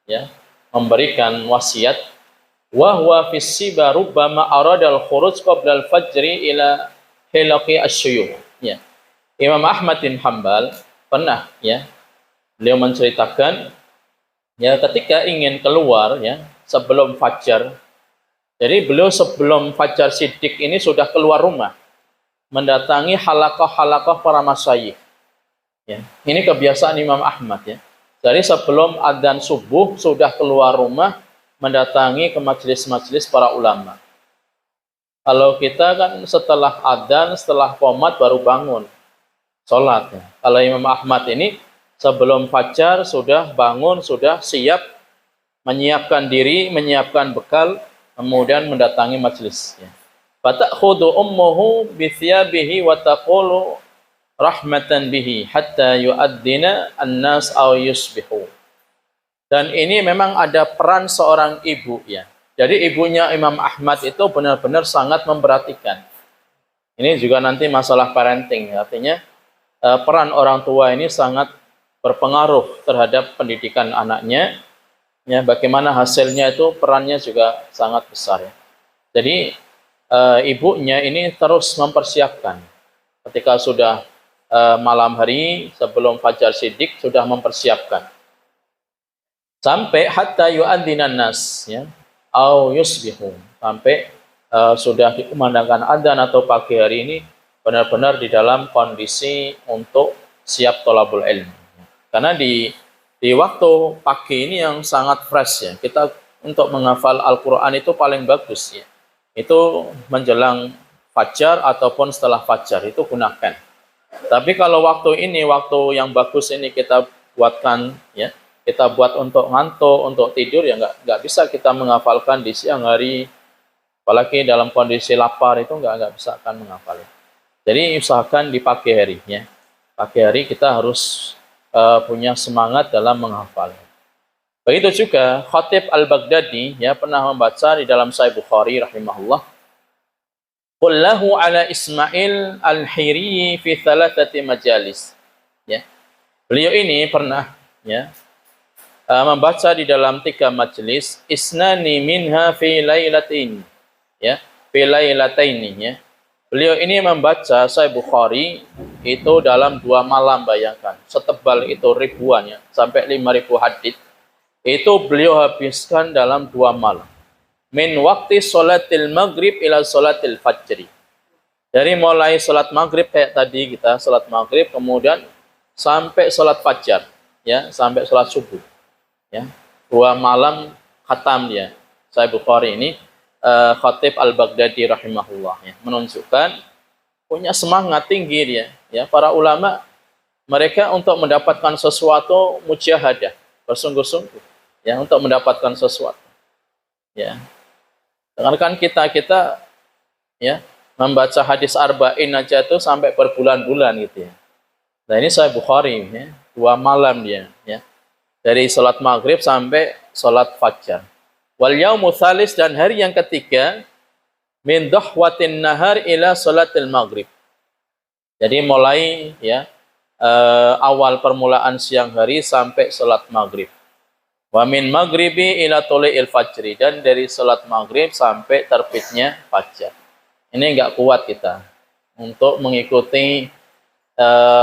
ya, memberikan wasiat, wa huwa fis siba rubbama arada al-khuruj qabla al-fajri ila hilaqi asy-syuyukh, ya. Imam Ahmad bin Hanbal pernah, ya, beliau menceritakan, ya, ketika ingin keluar, ya, sebelum fajar. Jadi beliau sebelum fajar siddiq ini sudah keluar rumah, mendatangi halaqah-halaqah para masyayikh. Ya, ini kebiasaan Imam Ahmad, ya. Jadi sebelum adzan subuh sudah keluar rumah, mendatangi ke majelis-majelis para ulama. Kalau kita kan setelah adzan, setelah qomat baru bangun sholat, ya. Kalau Imam Ahmad ini sebelum fajar sudah bangun, sudah siap, menyiapkan diri, menyiapkan bekal, kemudian mendatangi majelis, ya. Fata'khudhu ummuhu bi thiyabihi wa taqulu rahmatan bihi hatta yu'addina an-nas aw yusbihu. Dan ini memang ada peran seorang ibu, ya. Jadi ibunya Imam Ahmad itu benar-benar sangat memperhatikan. Ini juga nanti masalah parenting, artinya peran orang tua ini sangat berpengaruh terhadap pendidikan anaknya, ya. Bagaimana hasilnya itu perannya juga sangat besar, ya. Jadi ibunya ini terus mempersiapkan ketika sudah malam hari sebelum fajar siddiq sudah mempersiapkan sampai hatta yu'adzinan nas, ya, au yusbihu, sampai sudah dikumandangkan adzan atau pagi hari ini benar-benar di dalam kondisi untuk siap thalabul ilm. Karena di waktu pagi ini yang sangat fresh, ya. Kita untuk menghafal Al-Qur'an itu paling bagus, ya. Itu menjelang fajar ataupun setelah fajar itu gunakan. Tapi kalau waktu ini, waktu yang bagus ini kita buatkan, ya, kita buat untuk ngantuk, untuk tidur, ya nggak bisa kita menghafalkan di siang hari, apalagi dalam kondisi lapar itu nggak bisa akan menghafal. Jadi usahakan di pagi hari, ya. Pagi hari kita harus punya semangat dalam menghafal. Begitu juga Khatib Al-Baghdadi, ya, pernah membaca di dalam Sahih Bukhari rahimahullah, qul lahu ala Ismail al-Hiri fi thalathati majalis. Ya. Beliau ini pernah, ya, membaca di dalam 3 majelis, isnani minha fi lailatain, ya, fi lailataini, ya. Beliau ini membaca Sahih Bukhari itu dalam 2 malam, bayangkan. Setebal itu ribuan, ya, sampai 5.000 hadits. Itu beliau habiskan dalam 2 malam. Min waqti sholatil maghrib ila sholatil fajri. Dari mulai sholat maghrib kayak tadi kita sholat maghrib, kemudian sampai sholat fajar, ya, sampai sholat subuh. Ya, 2 malam khatam dia. Sahih Bukhari ini Khatib Al-Baghdadi rahimahullah, ya, menunjukkan punya semangat tinggi dia. Ya, para ulama mereka untuk mendapatkan sesuatu mujahadah, bersungguh-sungguh, ya, untuk mendapatkan sesuatu. Ya, dengan kita ya membaca hadis arba'in aja itu sampai berbulan-bulan gitu, ya. Nah, ini Sahih Bukhari, ya, 2 malam dia, ya. Dari sholat maghrib sampai sholat fajar. Wal yaumu tsalis, dan hari yang ketiga, min dhahwatin nahar ila sholatil maghrib. Jadi mulai, ya, awal permulaan siang hari sampai sholat maghrib. Wa min maghribi ila tulu'il fajri, dan dari sholat maghrib sampai terbitnya fajar. Ini enggak kuat kita untuk mengikuti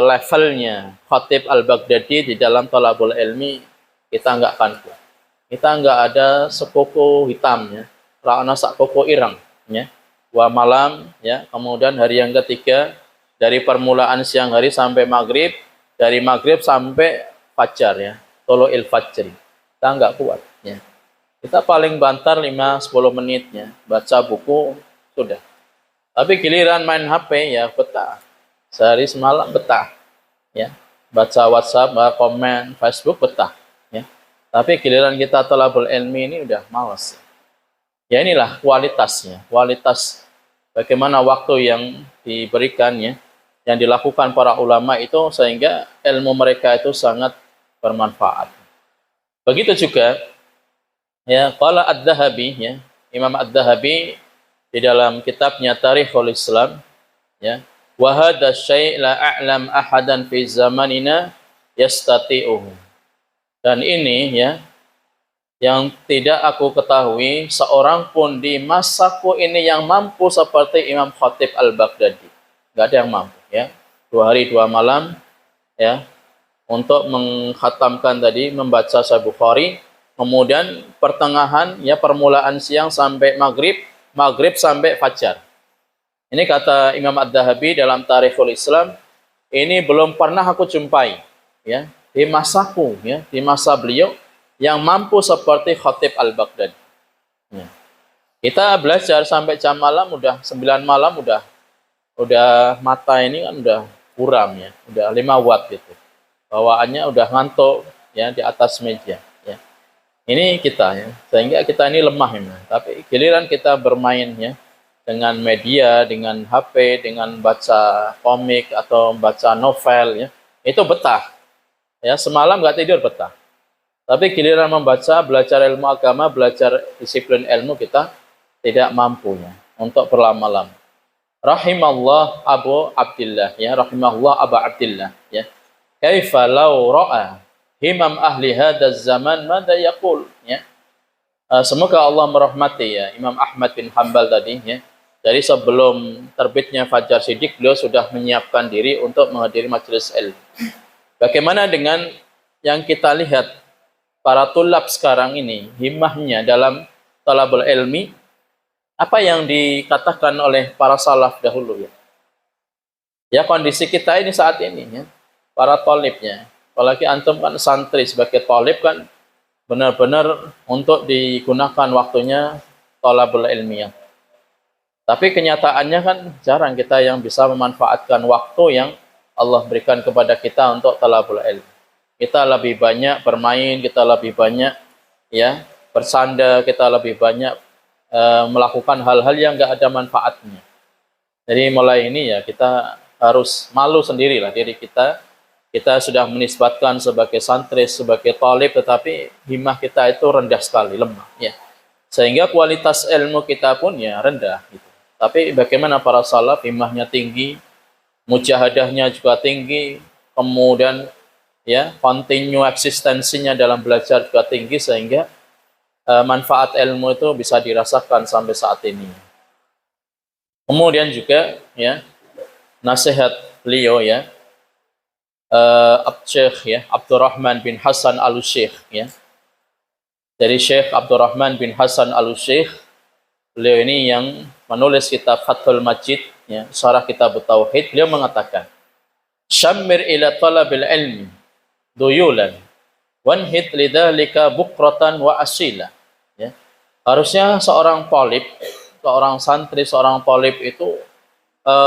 levelnya Khatib Al-Baghdadi di dalam thalabul ilmi. Kita enggak akan kuat. Kita enggak ada sekoko hitamnya, rana sak koko irang, ya. 2 malam, ya, kemudian hari yang ketiga dari permulaan siang hari sampai maghrib, dari maghrib sampai fajar, ya, tulu'il fajri. Kita enggak kuat, ya. Kita paling bantar 5-10 menitnya, baca buku sudah. Tapi giliran main HP, ya, betah. Sehari semalam betah, ya. Baca WhatsApp, baca komen Facebook, betah, ya. Tapi giliran kita thalabul ilmi ini udah malas. Ya, inilah kualitasnya, kualitas bagaimana waktu yang diberikannya, yang dilakukan para ulama itu, sehingga ilmu mereka itu sangat bermanfaat. Begitu juga, ya, qala Ad-Dhahabi, ya, Imam Ad-Dhahabi di dalam kitabnya Tarikhul Islam, ya, wa hadha syai' la a'lam ahadan fi zamanina yastati'uhu. Dan ini, ya, yang tidak aku ketahui seorang pun di masaku ini yang mampu seperti Imam Khatib Al-Baghdadi. Enggak ada yang mampu, ya. 2 hari 2 malam, ya, untuk mengkhatamkan tadi, membaca Sahih Bukhari, kemudian pertengahan, ya, permulaan siang sampai maghrib, maghrib sampai fajar. Ini kata Imam Ad-Dhahabi dalam Tarikhul Islam, ini belum pernah aku jumpai, ya, di masaku, ya, di masa beliau yang mampu seperti Khatib Al-Baghdadi. Ya. Kita belajar sampai jam malam, udah 9 malam, udah mata ini kan udah buram, ya, udah 5 watt gitu. Bawaannya udah ngantuk, ya, di atas meja, ya. Ini kita, ya, sehingga kita ini lemah, ya. Tapi giliran kita bermain, ya, dengan media, dengan HP, dengan baca komik atau baca novel, ya, itu betah. Ya, semalam nggak tidur betah. Tapi giliran membaca, belajar ilmu agama, belajar disiplin ilmu, kita tidak mampunya untuk berlama-lama. Rahimallah Abu Abdillah, ya, rahimahullah Abu Abdillah, ya. Kaifa law ra'a himam ahli hadzal zaman madza yaqul, ya. Semoga Allah merahmati, ya, Imam Ahmad bin Hanbal tadi, ya. Jadi sebelum terbitnya Fajar Shiddiq, beliau sudah menyiapkan diri untuk menghadiri majelis ilmu. Bagaimana dengan yang kita lihat para tulab sekarang ini, himmahnya dalam thalabul ilmi, apa yang dikatakan oleh para salaf dahulu, ya. Ya, kondisi kita ini saat ini, ya, para thalibnya, apalagi antum kan santri, sebagai thalib kan benar-benar untuk digunakan waktunya thalabul ilmiah. Tapi kenyataannya kan jarang kita yang bisa memanfaatkan waktu yang Allah berikan kepada kita untuk thalabul ilmi. kita lebih banyak bermain, kita lebih banyak ya bersanda, kita lebih banyak melakukan hal-hal yang nggak ada manfaatnya. Jadi mulai ini ya kita harus malu sendirilah diri kita. Kita sudah menisbatkan sebagai santri, sebagai talib, tetapi himmah kita itu rendah sekali, lemah. Ya. Sehingga kualitas ilmu kita pun ya rendah. Gitu. Tapi bagaimana para salaf, himmahnya tinggi, mujahadahnya juga tinggi, kemudian ya continue eksistensinya dalam belajar juga tinggi, sehingga manfaat ilmu itu bisa dirasakan sampai saat ini. Kemudian juga ya nasihat beliau ya, Syekh ya Abdurrahman bin Hasan Al-Syekh ya. Dari Syekh Abdurrahman bin Hasan Al-Syekh, beliau ini yang menulis kitab Fathul Majid ya, syarah kitab Tauhid. Beliau mengatakan, "Syammir ila talabil ilmi duyulan wanhid lidzalika bukratan wa asila." Ya. Harusnya seorang talib, seorang santri, seorang talib itu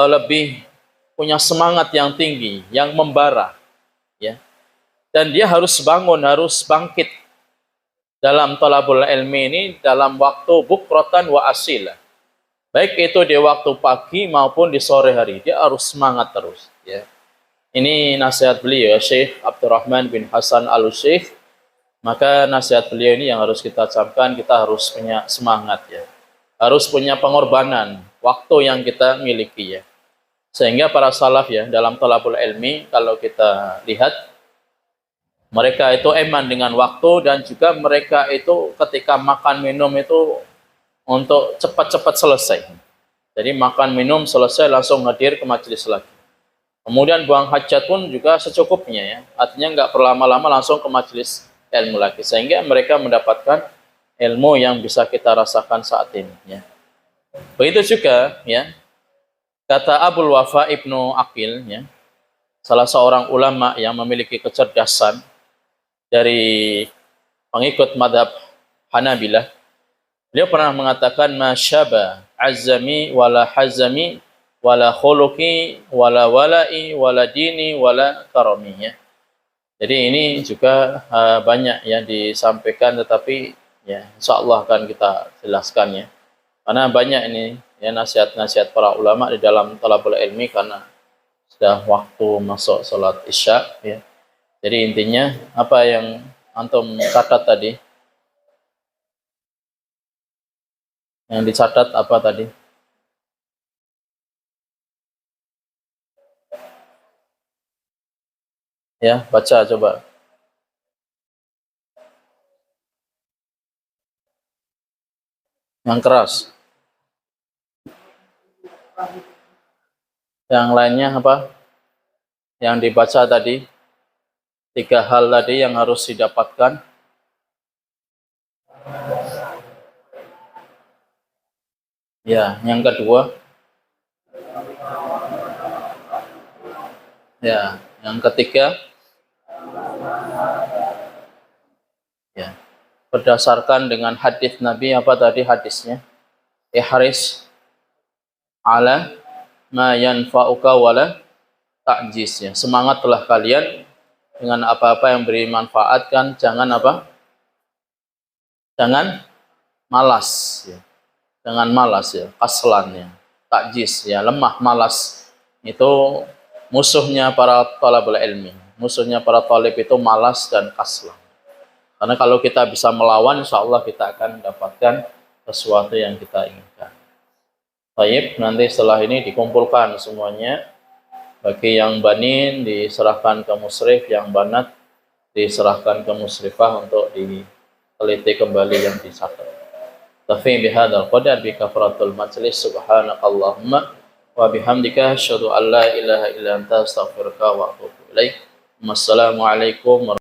lebih punya semangat yang tinggi, yang membara, ya. Dan dia harus bangun, harus bangkit dalam talabul ilmi ini dalam waktu bukratan wa asila. Baik itu di waktu pagi maupun di sore hari, dia harus semangat terus, ya. Ini nasihat beliau, Syekh Abdurrahman bin Hasan Al-Syekh. Maka nasihat beliau ini yang harus kita camkan, kita harus punya semangat ya. Harus punya pengorbanan waktu yang kita miliki ya. Sehingga para salaf ya dalam talabul ilmi, kalau kita lihat mereka itu eman dengan waktu, dan juga mereka itu ketika makan minum itu untuk cepat-cepat selesai. Jadi makan minum selesai langsung hadir ke majelis lagi. Kemudian buang hajat pun juga secukupnya ya. Artinya nggak berlama-lama langsung ke majelis ilmu lagi. Sehingga mereka mendapatkan ilmu yang bisa kita rasakan saat ini ya. Begitu juga ya. Kata Abul Wafa Ibnu Aqil, ya, salah seorang ulama yang memiliki kecerdasan dari pengikut madhab Hanabilah, beliau pernah mengatakan, "Masyaba azami wala hazami wala khuluqi wala wala'i wala dini wala karami." Ya. Jadi ini juga banyak yang disampaikan, tetapi ya insyaallah akan kita jelaskan ya. Karena banyak ini ya nasihat-nasihat para ulama di dalam talabul ilmi, karena sudah waktu masuk salat Isya ya. Jadi intinya apa yang antum catat tadi? Yang dicatat apa tadi? Ya, baca coba. Yang keras. Yang lainnya apa? Yang dibaca tadi, 3 hal tadi yang harus didapatkan. Ya, yang kedua. Ya, yang ketiga. Ya, berdasarkan dengan hadis Nabi, apa tadi hadisnya? Ihris ala ma yanfa'uka wala ta'jiz ya. Semangatlah kalian dengan apa-apa yang beri manfaat, kan jangan apa? Jangan malas ya. Jangan malas ya, kaslan ya. Ta'jiz ya, lemah, malas. Itu musuhnya para talabul ilmi. Musuhnya para talib itu malas dan kaslan. Karena kalau kita bisa melawan, insya Allah kita akan mendapatkan sesuatu yang kita inginkan. Baik, nanti setelah ini dikumpulkan semuanya. Bagi yang banin diserahkan ke musrif, yang banat diserahkan ke musrifah untuk diteliti kembali yang dicatat. Tafi bihadzal qadar bi kafaratul majlis, subhanakallahumma wa bihamdika asyhadu an la ilaha illa anta astaghfiruka wa atubu ilaik. Wassalamualaikum